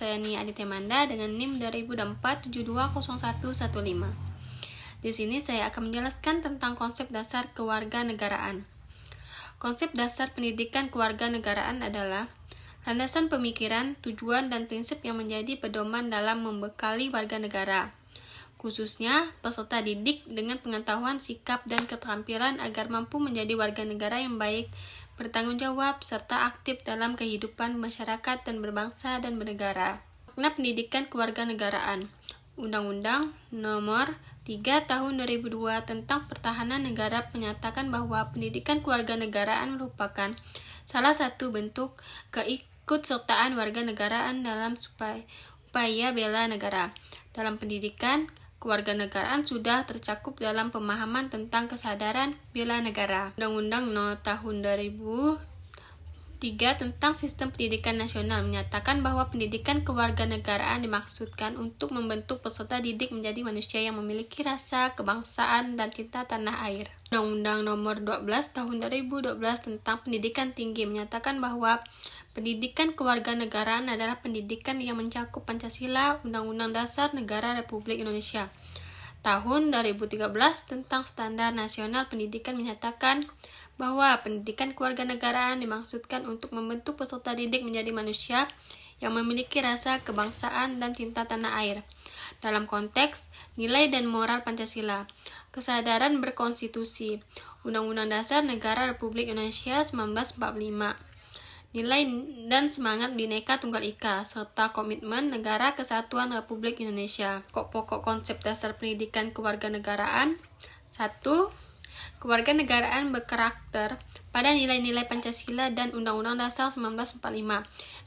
saya Nia Aditya Manda dengan NIM 2024720115. Di sini saya akan menjelaskan tentang konsep dasar kewarganegaraan. Konsep dasar pendidikan kewarganegaraan adalah landasan pemikiran, tujuan, dan prinsip yang menjadi pedoman dalam membekali warga negara, khususnya peserta didik dengan pengetahuan, sikap, dan keterampilan agar mampu menjadi warga negara yang baik, bertanggung jawab, serta aktif dalam kehidupan masyarakat dan berbangsa dan bernegara. Makna pendidikan kewarganegaraan. Undang-Undang Nomor 3 Tahun 2002 tentang Pertahanan Negara menyatakan bahwa pendidikan kewarganegaraan merupakan salah satu bentuk keikutsertaan warganegaraan dalam upaya bela negara. Dalam pendidikan kewarganegaraan sudah tercakup dalam pemahaman tentang kesadaran bela negara. Undang-Undang No. Tahun 2003 tentang Sistem Pendidikan Nasional menyatakan bahwa pendidikan kewarganegaraan dimaksudkan untuk membentuk peserta didik menjadi manusia yang memiliki rasa kebangsaan dan cinta tanah air. Undang-Undang Nomor 12 Tahun 2012 tentang Pendidikan Tinggi menyatakan bahwa pendidikan kewarganegaraan adalah pendidikan yang mencakup Pancasila, Undang-Undang Dasar Negara Republik Indonesia. Tahun 2013 tentang Standar Nasional Pendidikan menyatakan bahwa pendidikan kewarganegaraan dimaksudkan untuk membentuk peserta didik menjadi manusia yang memiliki rasa kebangsaan dan cinta tanah air. Dalam konteks nilai dan moral Pancasila, kesadaran berkonstitusi, Undang-Undang Dasar Negara Republik Indonesia 1945, nilai dan semangat Bhinneka Tunggal Ika, serta komitmen Negara Kesatuan Republik Indonesia. Pokok konsep dasar pendidikan kewarganegaraan. 1. Kewarganegaraan berkarakter pada nilai-nilai Pancasila dan Undang-Undang Dasar 1945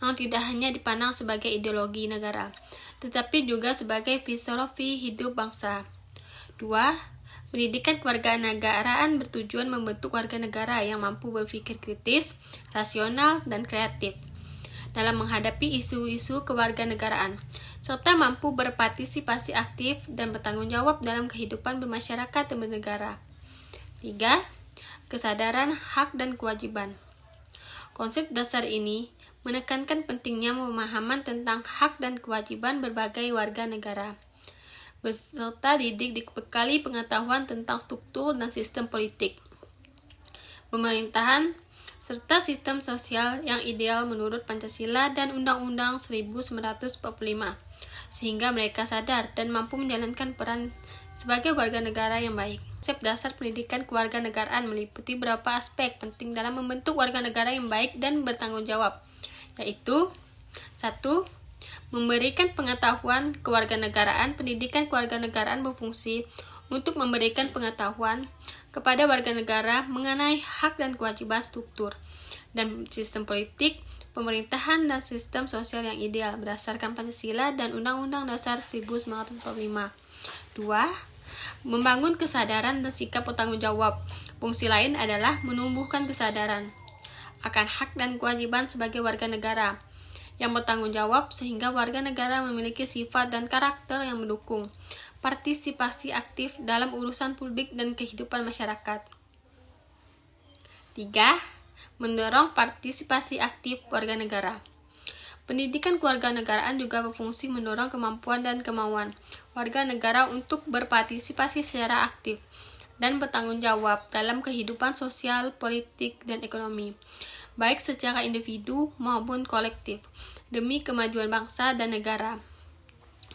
yang tidak hanya dipandang sebagai ideologi negara, tetapi juga sebagai filosofi hidup bangsa. 2. Pendidikan kewarganegaraan bertujuan membentuk warga negara yang mampu berpikir kritis, rasional, dan kreatif dalam menghadapi isu-isu kewarganegaraan, serta mampu berpartisipasi aktif dan bertanggung jawab dalam kehidupan bermasyarakat dan bernegara. 3. Kesadaran hak dan kewajiban. Konsep dasar ini menekankan pentingnya pemahaman tentang hak dan kewajiban berbagai warga negara. Peserta didik dibekali pengetahuan tentang struktur dan sistem politik, pemerintahan, serta sistem sosial yang ideal menurut Pancasila dan Undang-Undang 1945, sehingga mereka sadar dan mampu menjalankan peran sebagai warga negara yang baik. Konsep dasar pendidikan kewarganegaraan meliputi beberapa aspek penting dalam membentuk warga negara yang baik dan bertanggung jawab, yaitu 1. Memberikan pengetahuan kewarganegaraan. Pendidikan kewarganegaraan berfungsi untuk memberikan pengetahuan kepada warga negara mengenai hak dan kewajiban struktur dan sistem politik, pemerintahan, dan sistem sosial yang ideal berdasarkan Pancasila dan Undang-Undang Dasar 1945. 2. Membangun kesadaran dan sikap bertanggung jawab. Fungsi lain adalah menumbuhkan kesadaran akan hak dan kewajiban sebagai warga negara yang bertanggung jawab sehingga warga negara memiliki sifat dan karakter yang mendukung partisipasi aktif dalam urusan publik dan kehidupan masyarakat. 3. Mendorong partisipasi aktif warga negara. Pendidikan kewarganegaraan juga berfungsi mendorong kemampuan dan kemauan warga negara untuk berpartisipasi secara aktif dan bertanggung jawab dalam kehidupan sosial, politik, dan ekonomi, baik secara individu maupun kolektif, demi kemajuan bangsa dan negara.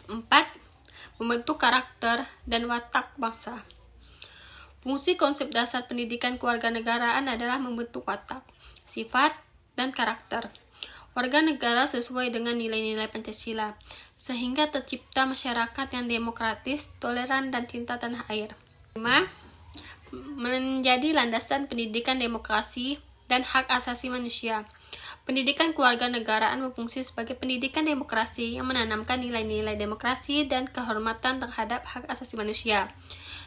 4. Membentuk karakter dan watak bangsa. Fungsi konsep dasar pendidikan kewarganegaraan adalah membentuk watak, sifat, dan karakter warga negara sesuai dengan nilai-nilai Pancasila, sehingga tercipta masyarakat yang demokratis, toleran, dan cinta tanah air. 5. Menjadi landasan pendidikan demokrasi dan hak asasi manusia. Pendidikan kewarganegaraan berfungsi sebagai pendidikan demokrasi yang menanamkan nilai-nilai demokrasi dan kehormatan terhadap hak asasi manusia,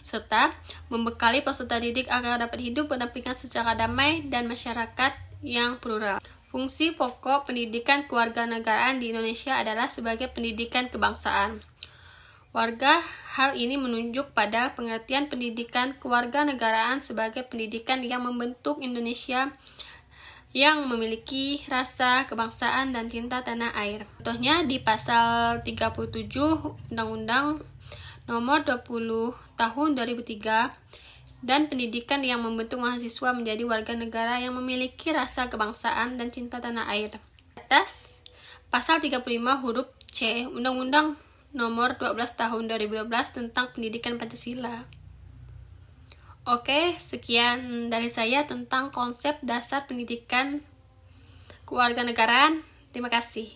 serta membekali peserta didik agar dapat hidup berdampingan secara damai dan masyarakat yang plural. Fungsi pokok pendidikan kewarganegaraan di Indonesia adalah sebagai pendidikan kebangsaan warga. Hal ini menunjuk pada pengertian pendidikan kewarganegaraan sebagai pendidikan yang membentuk Indonesia yang memiliki rasa kebangsaan dan cinta tanah air. Contohnya di pasal 37 Undang-Undang Nomor 20 Tahun 2003 dan pendidikan yang membentuk mahasiswa menjadi warga negara yang memiliki rasa kebangsaan dan cinta tanah air. Atas pasal 35 huruf C Undang-Undang Nomor 12 Tahun 2012 tentang Pendidikan Pancasila. Oke, sekian dari saya tentang konsep dasar pendidikan kewarganegaraan. Terima kasih.